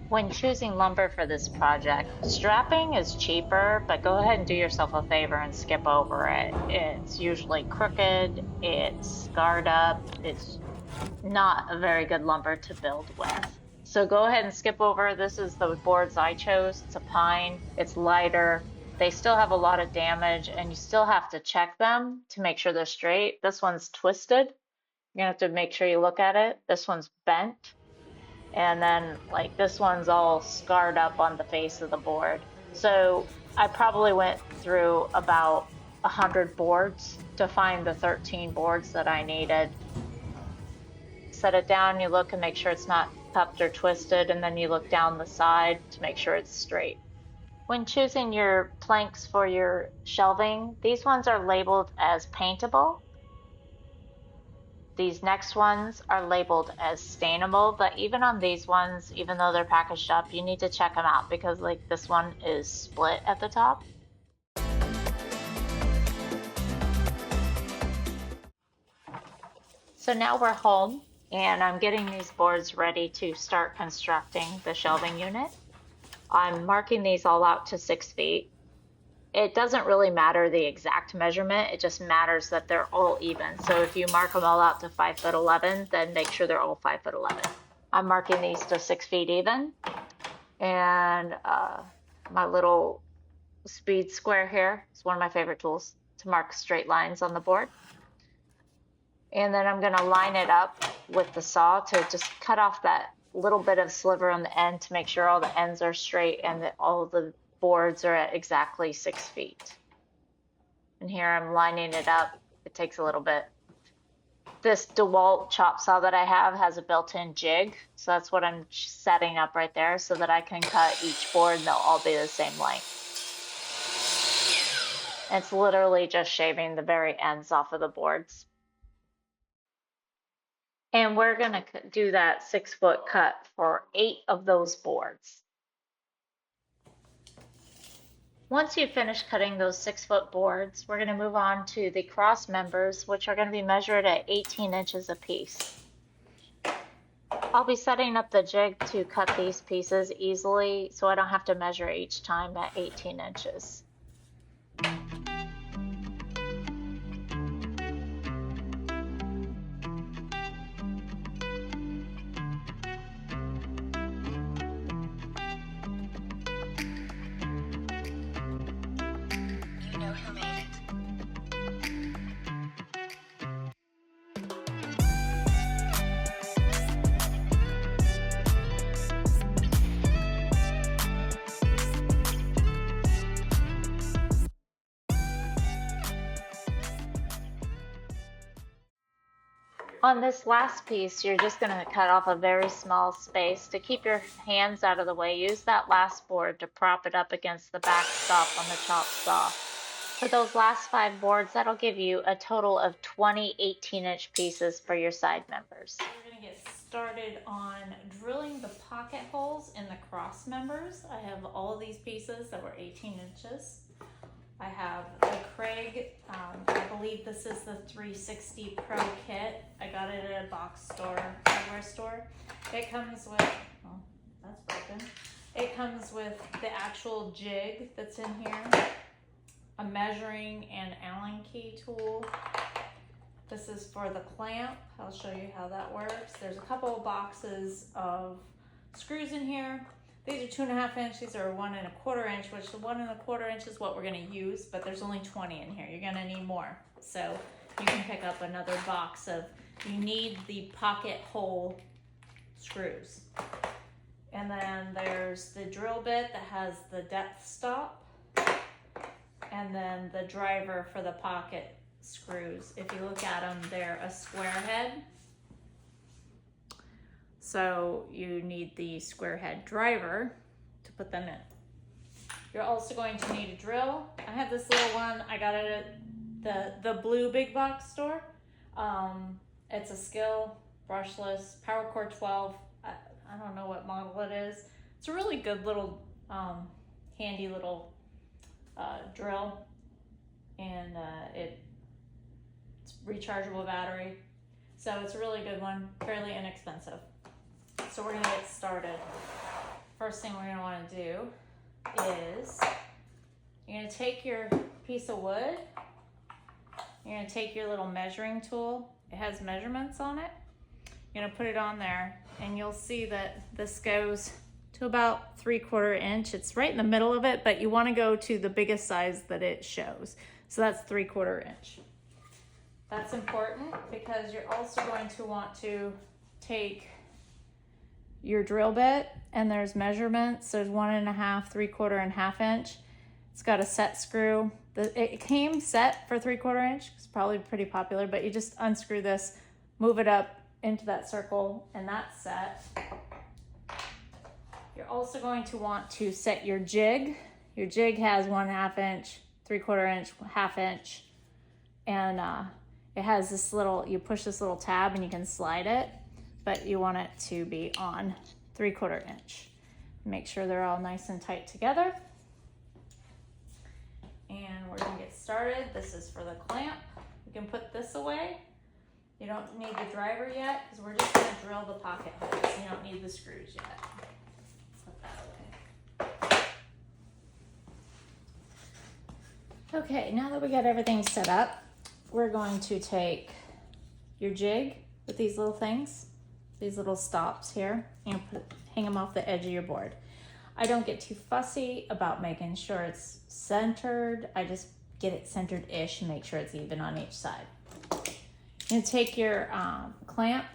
When choosing lumber for this project, strapping is cheaper, but go ahead and do yourself a favor and skip over it. It's usually crooked, it's scarred up, it's not a very good lumber to build with. So go ahead and skip over. This is the boards I chose. It's a pine, it's lighter. They still have a lot of damage and you still have to check them to make sure they're straight. This one's twisted. You're gonna have to make sure you look at it. This one's bent. And then like this one's all scarred up on the face of the board. So I probably went through about 100 boards to find the 13 boards that I needed. Set it down, you look and make sure it's not cupped or twisted, and then you look down the side to make sure it's straight. When choosing your planks for your shelving, these ones are labeled as paintable. These next ones are labeled as stainable, but even on these ones, even though they're packaged up, you need to check them out because like this one is split at the top. So now we're home and I'm getting these boards ready to start constructing the shelving unit. I'm marking these all out to 6 feet. It doesn't really matter the exact measurement, it just matters that they're all even. So if you mark them all out to 5'11", then make sure they're all 5'11". I'm marking these to 6 feet even. And my little speed square here is one of my favorite tools to mark straight lines on the board. And then I'm gonna line it up with the saw to just cut off that little bit of sliver on the end to make sure all the ends are straight and that all the boards are at exactly 6 feet. And here I'm lining it up. It takes a little bit. This DeWalt chop saw that I have has a built-in jig, so that's what I'm setting up right there so that I can cut each board and they'll all be the same length. And it's literally just shaving the very ends off of the boards. And we're gonna do that 6-foot cut for 8 of those boards. Once you've finished cutting those 6-foot boards, we're going to move on to the cross members, which are going to be measured at 18 inches apiece. I'll be setting up the jig to cut these pieces easily so I don't have to measure each time at 18 inches. On this last piece, you're just going to cut off a very small space. To keep your hands out of the way, use that last board to prop it up against the backstop on the chop saw. For those last 5 boards, that'll give you a total of 20 18-inch pieces for your side members. We're going to get started on drilling the pocket holes in the cross members. I have all of these pieces that were 18 inches. I have the Kreg, I believe this is the 360 Pro kit. I got it at a box store, hardware store. It comes with, oh, that's broken. It comes with the actual jig that's in here, a measuring and Allen key tool. This is for the clamp. I'll show you how that works. There's a couple of boxes of screws in here. These are 2.5 inch, these are 1.25 inch, which the 1.25 inch is what we're gonna use, but there's only 20 in here. You're gonna need more. So you can pick up another box of, you need the pocket hole screws. And then there's the drill bit that has the depth stop. And then the driver for the pocket screws. If you look at them, they're a square head. So you need the square head driver to put them in. You're also going to need a drill. I have this little one, I got it at the blue big box store. It's a Skill, brushless, Power Core 12. I don't know what model it is. It's a really good little, handy little drill. And it's rechargeable battery. So it's a really good one, fairly inexpensive. So we're gonna get started. first thing we're gonna wanna do is you're gonna take your piece of wood, you're gonna take your little measuring tool, it has measurements on it, you're gonna put it on there, and you'll see that this goes to about 3/4 inch. It's right in the middle of it, but you wanna go to the biggest size that it shows. So that's 3/4 inch. That's important because you're also going to want to take your drill bit, and there's measurements. There's 1.5, 3/4, and 1/2 inch. It's got a set screw. It came set for 3/4 inch. It's probably pretty popular, but you just unscrew this, move it up into that circle, and that's set. You're also going to want to set your jig. Your jig has 1/2 inch, 3/4 inch, 1/2 inch, and it has this little, you push this little tab and you can slide it, but you want it to be on 3/4 inch. Make sure they're all nice and tight together. And we're gonna get started. This is for the clamp. You can put this away. You don't need the driver yet because we're just gonna drill the pocket holes. You don't need the screws yet. Put that away. Okay, now that we got everything set up, we're going to take your jig with these little things, these little stops here, and hang them off the edge of your board. I don't get too fussy about making sure it's centered. I just get it centered-ish and make sure it's even on each side. You're gonna take your clamp.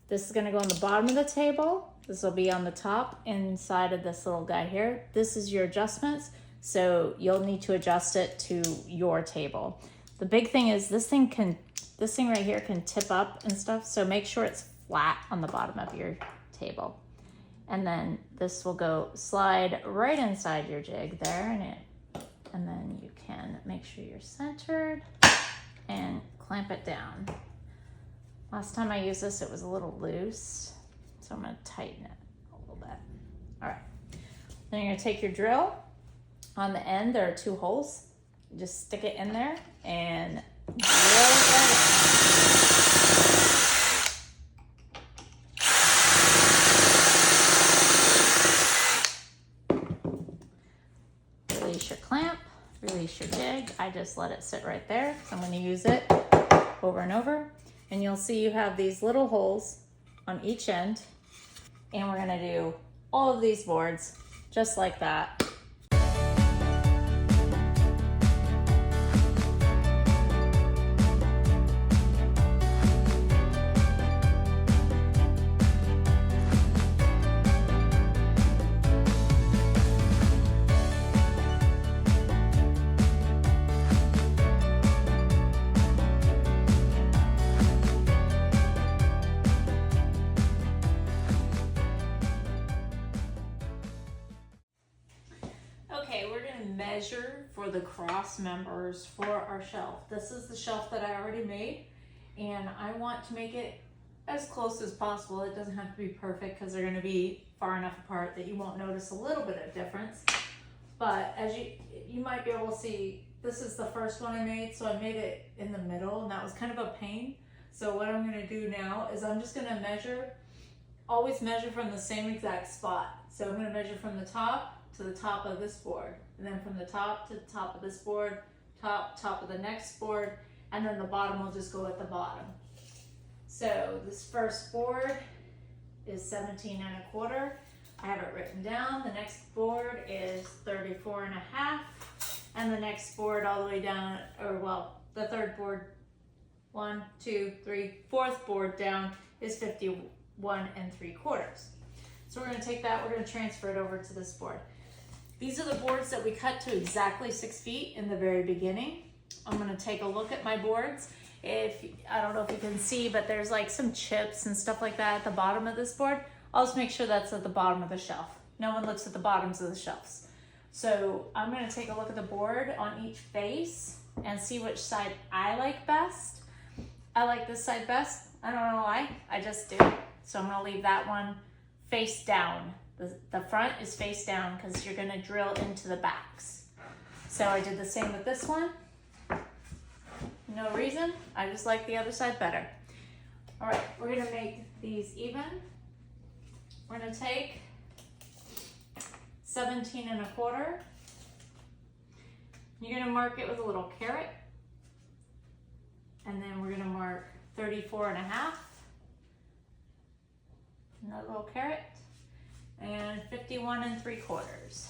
This is gonna go on the bottom of the table. This will be on the top inside of this little guy here. This is your adjustments, so you'll need to adjust it to your table. The big thing is this thing right here can tip up and stuff, so make sure it's flat on the bottom of your table. And then this will go slide right inside your jig there, and then you can make sure you're centered and clamp it down. Last time I used this, it was a little loose, so I'm gonna tighten it a little bit. All right, then you're gonna take your drill. On the end, there are 2 holes. You just stick it in there and drill it in. Release your clamp, release your jig. I just let it sit right there. So I'm going to use it over and over. And you'll see you have these little holes on each end. And we're going to do all of these boards just like that. Measure for the cross members for our shelf. This is the shelf that I already made, and I want to make it as close as possible. It doesn't have to be perfect because they're going to be far enough apart that you won't notice a little bit of difference. But as you might be able to see, this is the first one I made, so I made it in the middle, and that was kind of a pain. So what I'm going to do now is I'm just going to measure, always measure from the same exact spot. So I'm going to measure from the top to the top of this board, and then from the top to the top of this board, top of the next board, and then the bottom will just go at the bottom. So this first board is 17.25. I have it written down. The next board is 34.5, and the next board all the way down, or well, the third board, 1, 2, 3, fourth board down is 51.75. So we're going to take that, we're going to transfer it over to this board. These are the boards that we cut to exactly 6 feet in the very beginning. I'm going to take a look at my boards. I don't know if you can see, but there's like some chips and stuff like that at the bottom of this board. I'll just make sure that's at the bottom of the shelf. No one looks at the bottoms of the shelves. So I'm going to take a look at the board on each face and see which side I like best. I like this side best. I don't know why, I just do. So I'm going to leave that one face down. The front is face down because you're going to drill into the backs. So I did the same with this one. No reason, I just like the other side better. All right, we're going to make these even. We're going to take 17¼ You're gonna mark it with a little caret. And then we're gonna mark 34½. Another little caret. And 51¾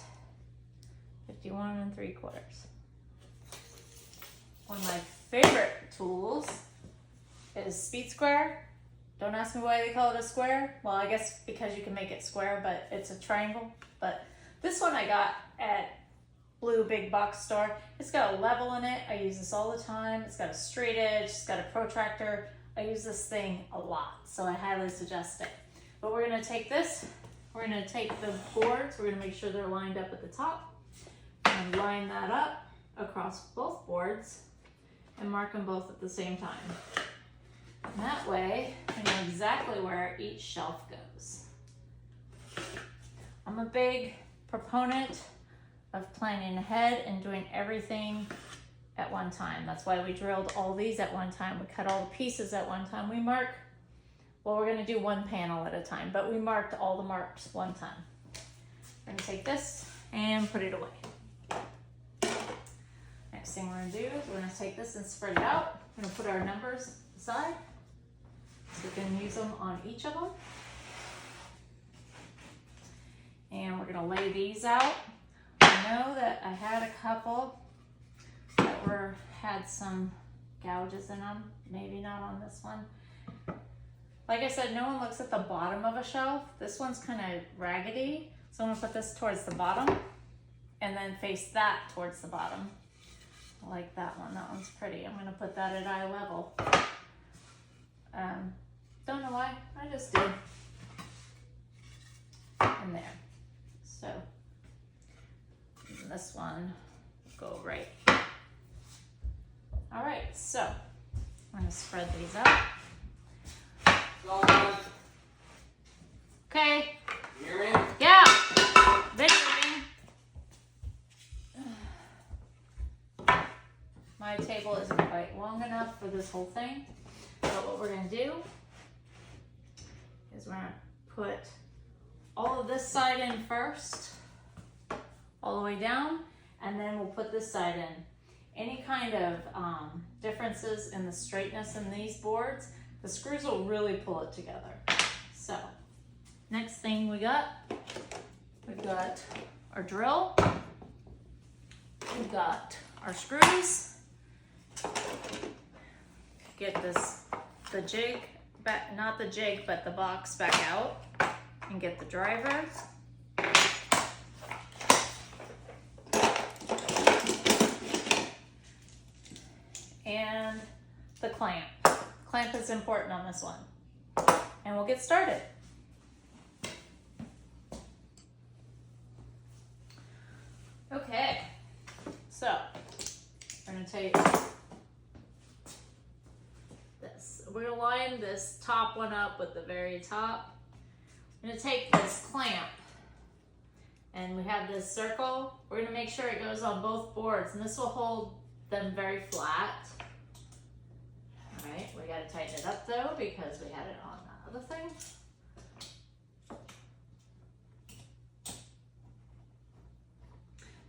51¾ One of my favorite tools is Speed Square. Don't ask me why they call it a square. Well, I guess because you can make it square, but it's a triangle. But this one I got at Blue Big Box Store. It's got a level in it. I use this all the time. It's got a straight edge. It's got a protractor. I use this thing a lot, so I highly suggest it. But we're gonna take this. We're gonna take the boards. We're gonna make sure they're lined up at the top. And line that up across both boards and mark them both at the same time. And that way, I know exactly where each shelf goes. I'm a big proponent of planning ahead and doing everything at one time. That's why we drilled all these at one time. We cut all the pieces at one time. We mark, well, we're gonna do one panel at a time, but we marked all the marks one time. We're gonna take this and put it away. Next thing we're gonna do is we're gonna take this and spread it out. We're gonna put our numbers aside so we can use them on each of them. And we're gonna lay these out. I know that I had a couple that had some gouges in them. Maybe not on this one. Like I said, no one looks at the bottom of a shelf. This one's kind of raggedy. So I'm gonna put this towards the bottom and then face that towards the bottom. I like that one. That one's pretty. I'm gonna put that at eye level. Don't know why. I just did. And there. So this one go right. All right. So I'm gonna spread these out. Okay. You hear me? Yeah. Videoing. My table isn't quite long enough for this whole thing. But what we're gonna do is we're gonna put all of this side in first, all the way down, and then we'll put this side in. Any kind of differences in the straightness in these boards, the screws will really pull it together. So, next thing we got our drill, we got our screws, get the jig back, not the jig, but the box back out, and get the driver. And the clamp. Clamp is important on this one. And we'll get started. Okay, so we're gonna take this. We're gonna line this top one up with the very top. I'm gonna take this clamp, and we have this circle. We're gonna make sure it goes on both boards, and this will hold them very flat. All right, we gotta tighten it up though because we had it on the other thing.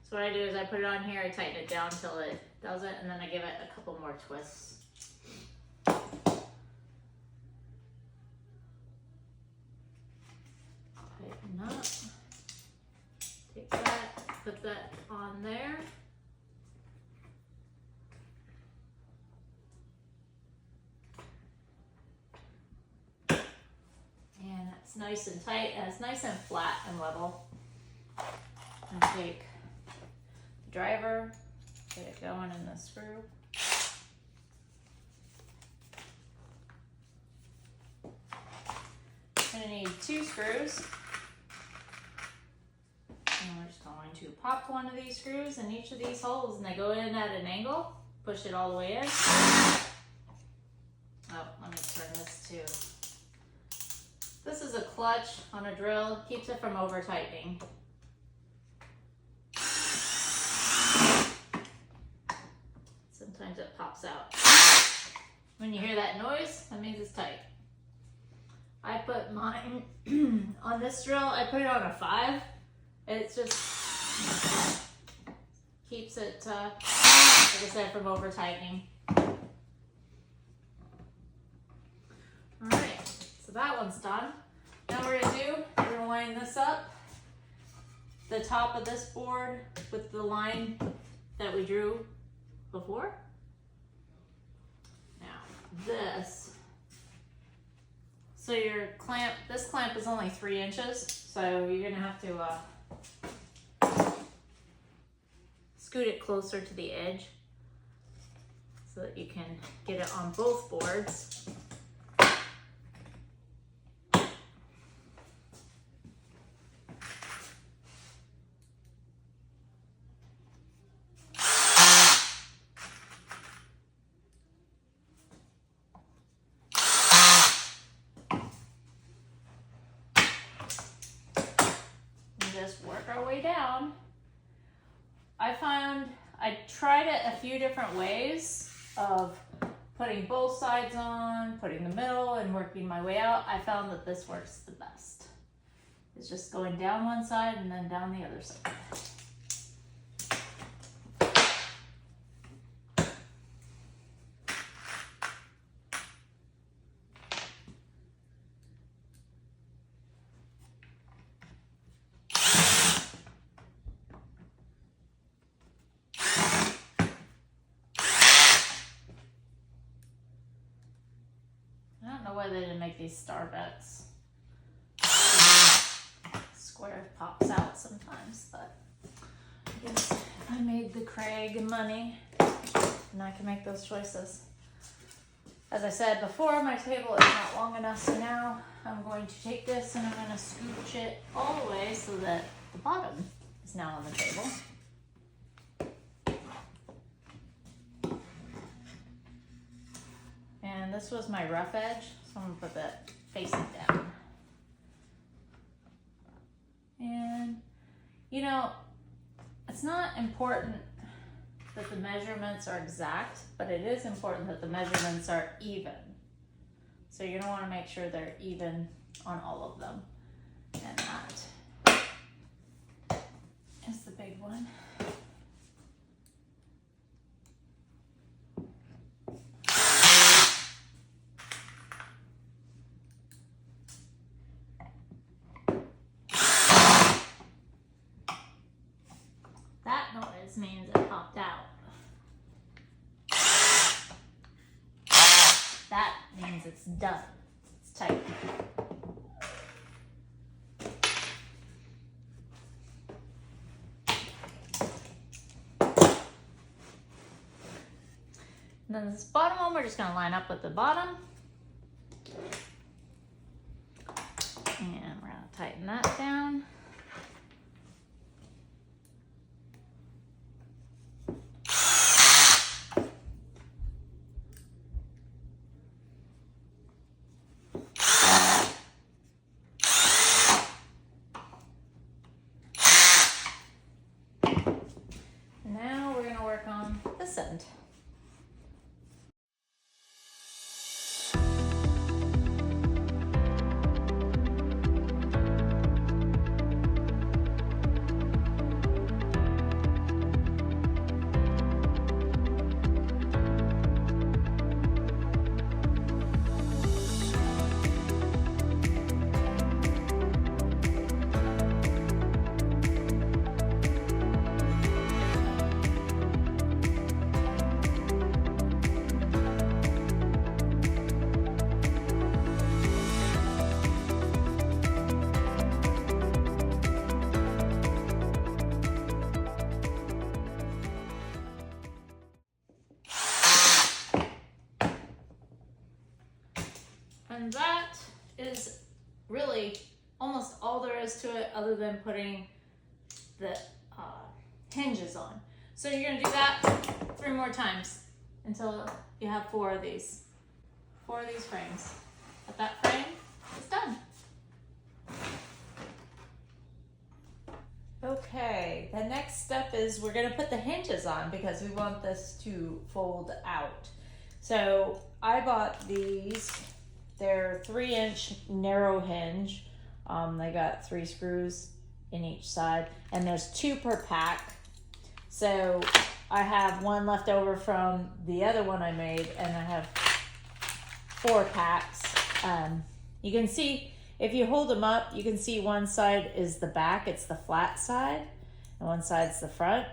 So what I do is I put it on here, I tighten it down until it does it, and then I give it a couple more twists. Tighten up. Take that, put that on there. And it's nice and tight, and it's nice and flat and level. And take the driver, get it going in the screw. I'm gonna need 2 screws. And we're just going to pop one of these screws in each of these holes, and they go in at an angle. Push it all the way in. Oh, let me turn this too. This is a clutch on a drill, keeps it from over tightening. Sometimes it pops out. When you hear that noise, that means it's tight. I put mine on this drill, I put it on a 5. It just keeps it, like I said, from over tightening. All right, so that one's done. Now we're gonna line this up, the top of this board with the line that we drew before. Now this, so your clamp, this clamp is only 3 inches, so you're gonna have to scoot it closer to the edge so that you can get it on both boards. Just work our way down. I tried it a few different ways of putting both sides on, putting the middle, and working my way out. I found that this works the best. It's just going down one side and then down the other side. Why they didn't make these star bets. Square pops out sometimes, but I guess I made the Kreg money and I can make those choices. As I said before, my table is not long enough, so now I'm going to take this and I'm going to scooch it all the way so that the bottom is now on the table. And this was my rough edge, so I'm gonna put that facing down. And, you know, it's not important that the measurements are exact, but it is important that the measurements are even. So you're gonna wanna make sure they're even on all of them. And that is the big one. Means it popped out. That means it's done. It's tight. And then this bottom one, we're just going to line up with the bottom. And we're going to tighten that down. End. And that is really almost all there is to it other than putting the hinges on. So you're going to do that 3 more times until you have 4 of these. 4 of these frames. But that frame is done. Okay, the next step is we're going to put the hinges on because we want this to fold out. So I bought these. They're 3-inch narrow hinge. They got 3 screws in each side, and there's 2 per pack. So I have 1 left over from the other one I made, and I have 4 packs. You can see, if you hold them up, you can see one side is the back, it's the flat side, and one side's the front.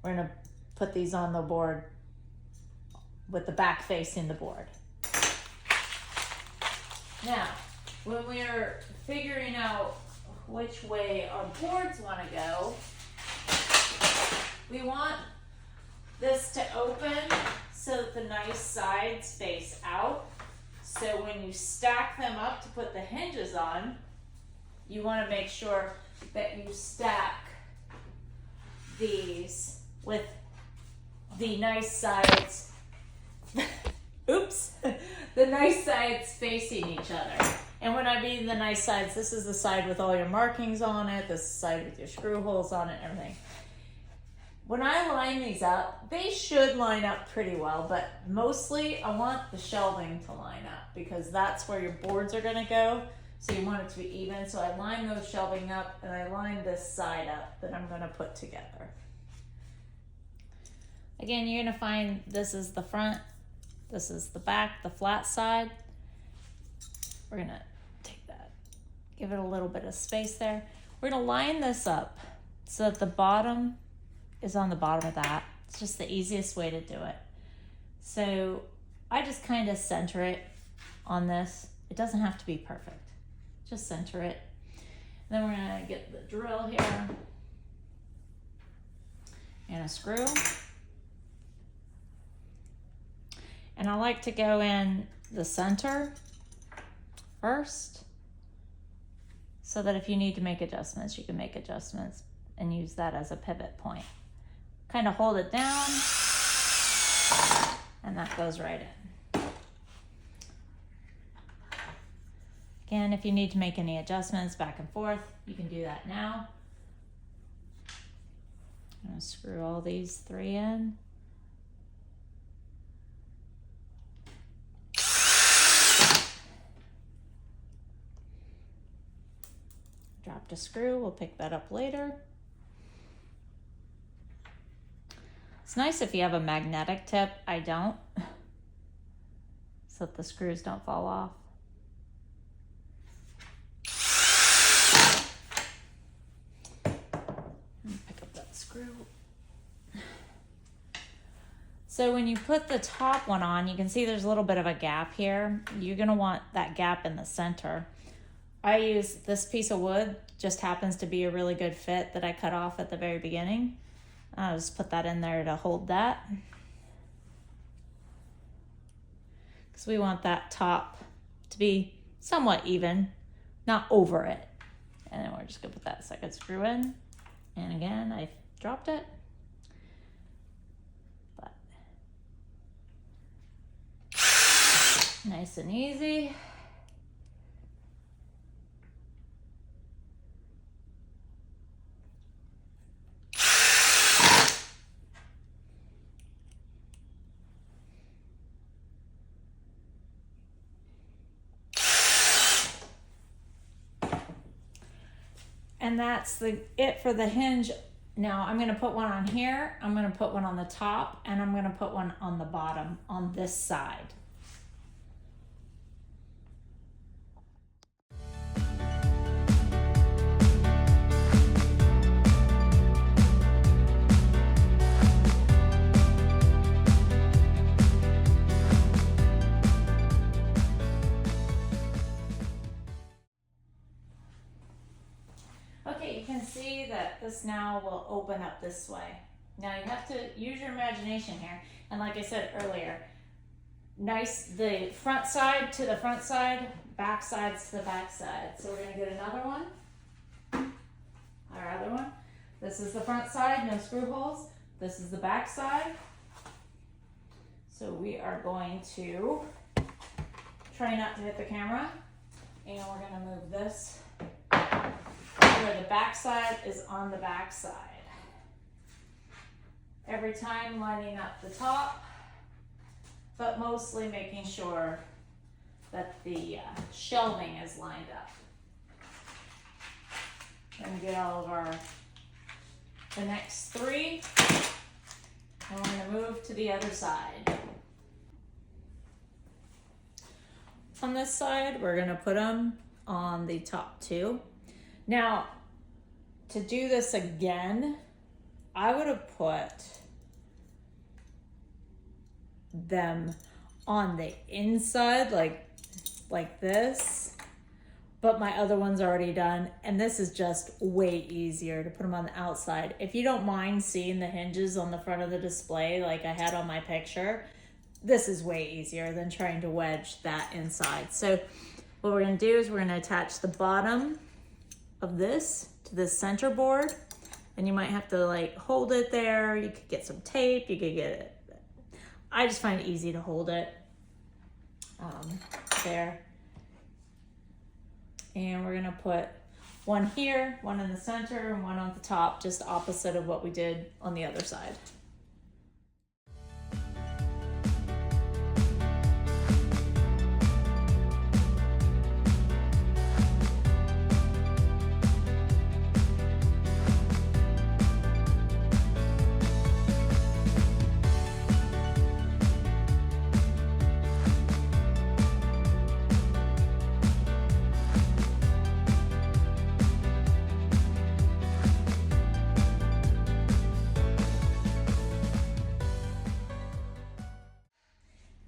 We're gonna put these on the board with the back facing the board. Now, when we're figuring out which way our boards want to go, we want this to open so that the nice sides face out. So when you stack them up to put the hinges on, you want to make sure that you stack these with the nice sides, oops, the nice sides facing each other. And when I mean the nice sides, this is the side with all your markings on it, this is the side with your screw holes on it and everything. When I line these up, they should line up pretty well, but mostly I want the shelving to line up because that's where your boards are gonna go. So you want it to be even. So I line those shelving up and I line this side up that I'm gonna put together. Again, you're gonna find this is the front, this is the back, the flat side. We're gonna take that, give it a little bit of space there. We're gonna line this up so that the bottom is on the bottom of that. It's just the easiest way to do it. So I just kind of center it on this. It doesn't have to be perfect. Just center it. And then we're gonna get the drill here and a screw. And I like to go in the center first so that if you need to make adjustments, you can make adjustments and use that as a pivot point. Kind of hold it down and that goes right in. Again, if you need to make any adjustments back and forth, you can do that now. I'm gonna screw all these 3 in. Dropped a screw, we'll pick that up later. It's nice if you have a magnetic tip. I don't, so that the screws don't fall off. Pick up that screw. So when you put the top one on, you can see there's a little bit of a gap here. You're gonna want that gap in the center. I use this piece of wood, just happens to be a really good fit that I cut off at the very beginning. I'll just put that in there to hold that. Because we want that top to be somewhat even, not over it. And then we're just gonna put that second screw in. And again, I dropped it. But nice and easy. And that's it for the hinge. Now I'm gonna put one on here, I'm gonna put one on the top, and I'm gonna put one on the bottom on this side. Okay, you can see that this now will open up this way. Now you have to use your imagination here. And like I said earlier, the front side to the front side, back sides to the back side. So we're gonna get another one, our other one. This is the front side, no screw holes. This is the back side. So we are going to try not to hit the camera, and we're gonna move this where the back side is on the back side. Every time lining up the top, but mostly making sure that the shelving is lined up. Gonna get all of the next 3. And we're gonna move to the other side. On this side, we're gonna put them on the top 2. Now, to do this again, I would have put them on the inside like this, but my other one's already done, and this is just way easier to put them on the outside. If you don't mind seeing the hinges on the front of the display like I had on my picture, this is way easier than trying to wedge that inside. So what we're gonna do is we're gonna attach the bottom of this to this center board, and you might have to like hold it there. You could get some tape, you could get it. I just find it easy to hold it there. And we're gonna put one here, one in the center, and one on the top, just opposite of what we did on the other side.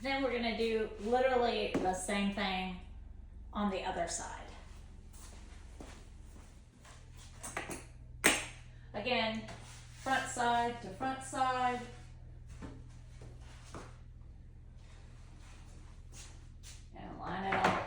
Then we're gonna do literally the same thing on the other side. Again, front side to front side. And line it up.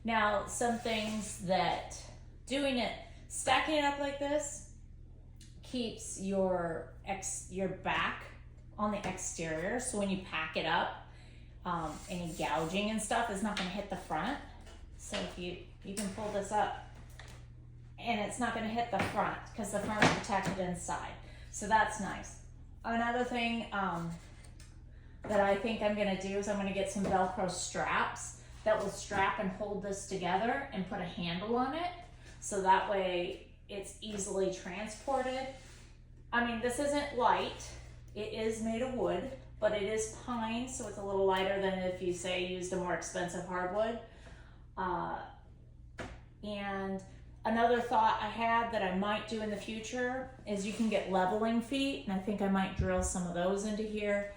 Now, some things that stacking it up like this keeps your back on the exterior. So when you pack it up, any gouging and stuff is not going to hit the front. So if you can pull this up and it's not going to hit the front because the front is protected inside. So that's nice. Another thing that I think I'm going to do is I'm going to get some Velcro straps that will strap and hold this together and put a handle on it. so that way it's easily transported. I mean, this isn't light. It is made of wood, but it is pine, so it's a little lighter than if you say used a more expensive hardwood. And another thought I had that I might do in the future is you can get leveling feet, and I think I might drill some of those into here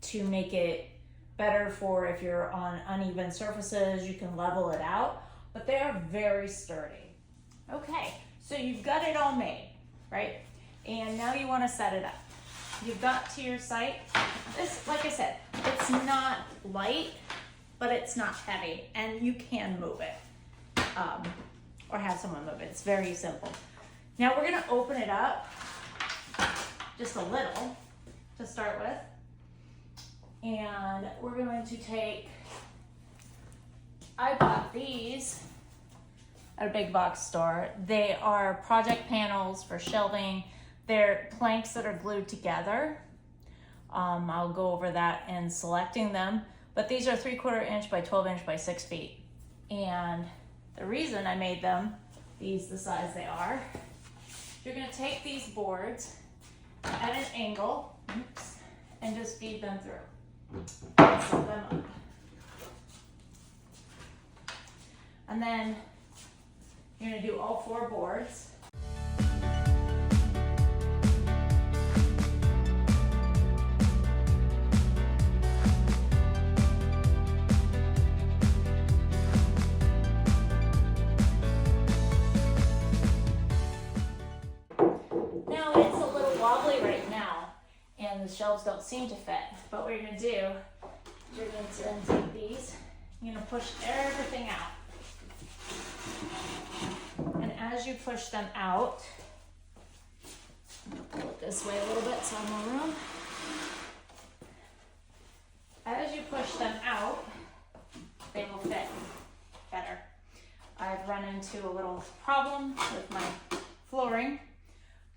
to make it better for if you're on uneven surfaces, you can level it out, but they are very sturdy. Okay, so you've got it all made, right? And now you want to set it up. You've got to your site. This, like I said, it's not light, but it's not heavy, and you can move it or have someone move it. It's very simple. Now we're going to open it up just a little to start with, and we're going to take, I bought these at a big box store. They are project panels for shelving. They're planks that are glued together. I'll go over that in selecting them, but these are 3/4 inch by 12 inch by 6 feet. And the reason I made them, these the size they are, you're gonna take these boards at an angle, oops, and just feed them through. Set them up. And then you're gonna do all 4 boards. Now it's a little wobbly right now, and the shelves don't seem to fit. But what you're gonna do, you're going to then take these, you're gonna push everything out. And as you push them out, pull it this way a little bit so I have more room. As you push them out, they will fit better. I've run into a little problem with my flooring,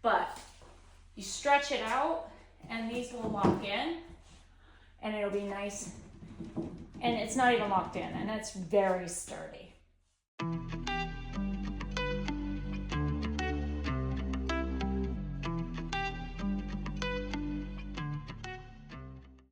but you stretch it out and these will lock in and it'll be nice, and it's not even locked in, and it's very sturdy.